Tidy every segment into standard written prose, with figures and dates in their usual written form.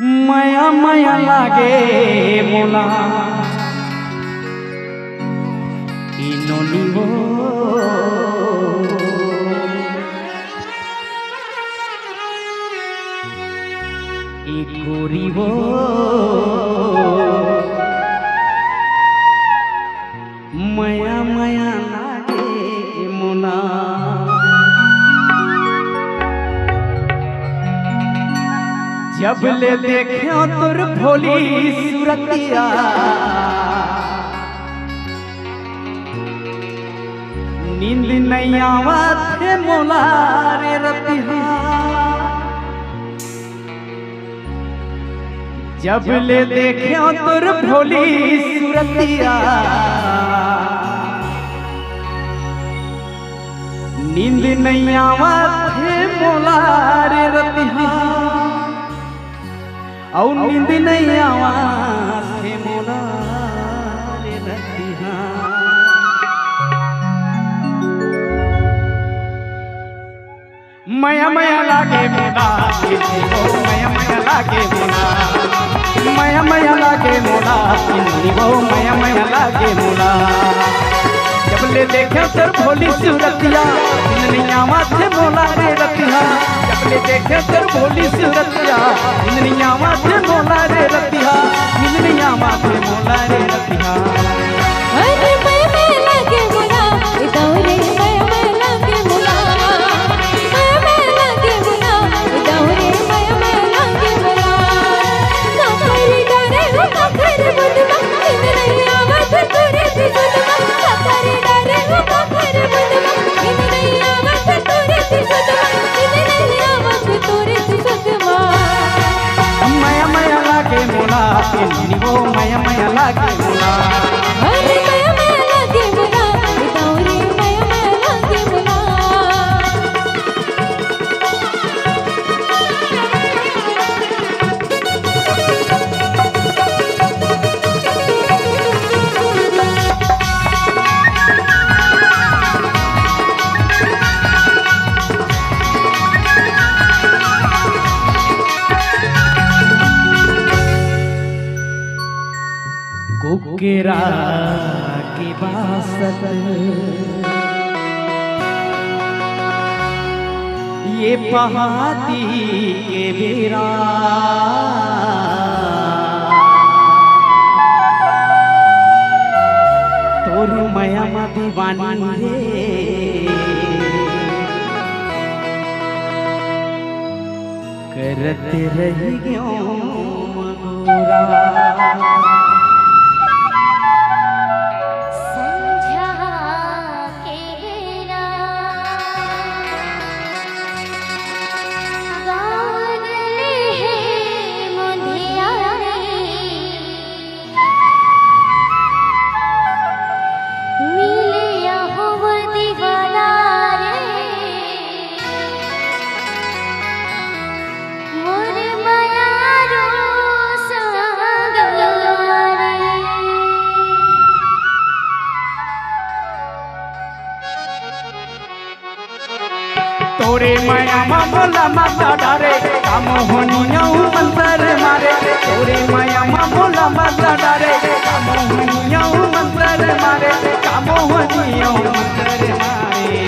माया माया लागे मोला इनोनिवो इकोरिवो माया माया लागे मोला जब ले देखो तुर भोली सूरतिया नींद नहीं आवत है मोला रे रतिया जब ले देखो तुर भोली सूरतिया नींद नहीं आवत है मोला रे रतिया और नींद नहीं आवत है मोला रे रतिया माया माया लागे मोला माया माया लागे मोला माया माया लागे मोला माया माया लागे मोला जब ले देखे तर भोली सूरतिया नहीं आवत है मोला रे रतिया जब ले देखे तर भोली सूरतिया नहीं आवत है मोला रे रतिया नहीं आवत है मोला रे रतिया अरे मैं लागे मोला दौरे मैं लागे मोला मैं लागे मोला दौरे मैं लागे मोला ना करे डरे हो ना करे बुदमा इन नहीं आवत तोरे दिसुदमा ना करे डरे हो ना करे बुदमा इन नहीं आवत तोरे दिसुदमा इन नहीं आवत तोरे दिसुदमा माया माया लागे मोला वो माया माया लागे मोला अरे मैं लागे मोला दौरे मैं लागे मोला कुकेरा की बासत ये पहाती के बेरा तोर माया मा दीवानी रे करते रही गयो मगोरा तोरे माया मा बोला माता डारे काम होनिया मंतर मारे तोरे माया मा बोला माता डारे काम होनिया मंतर मारे काम होनिया मंतर मारे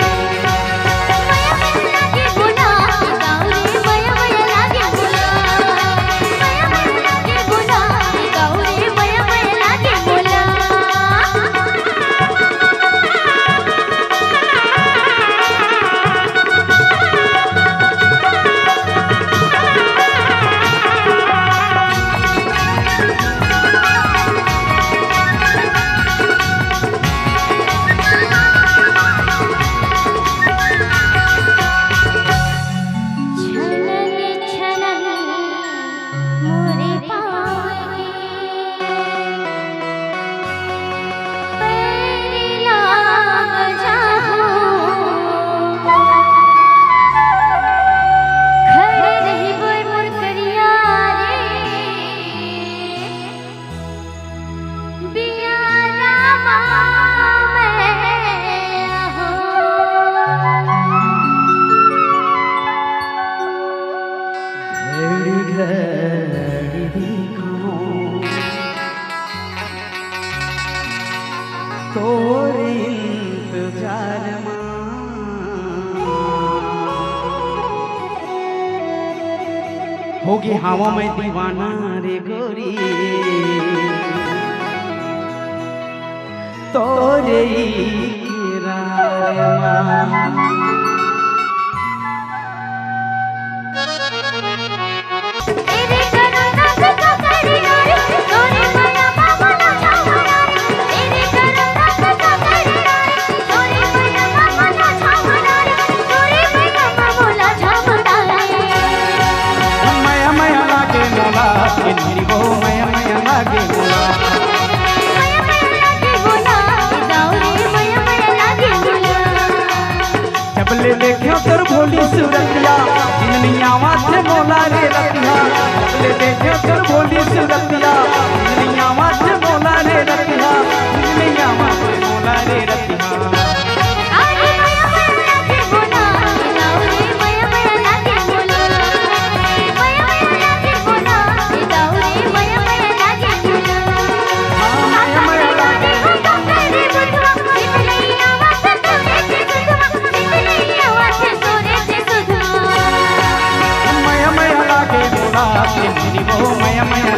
घड़ी देखूं तोरे इंतजार में होगी हवा में दीवाना रे गोरी तोरे इकरार में ले देखियो तोर भोली सूरतिया दुनिया माथे मोला रे रतिया ले देखियो तोर भोली सूरतिया दुनिया माथे मोला रे रतिया दुनिया माथे मोला रे रतिया अरे मया मया लागे बोला दाऊरे मया मया लागे बोला मया मया लागे बोला दाऊरे मया मया लागे बोला मया मया लागे बोला रे बुधवा इतनी आवाज तोरे से सुधवा इतनी आवाज तोरे से सुधवा मया मया लागे मोला तेरी वो मया मया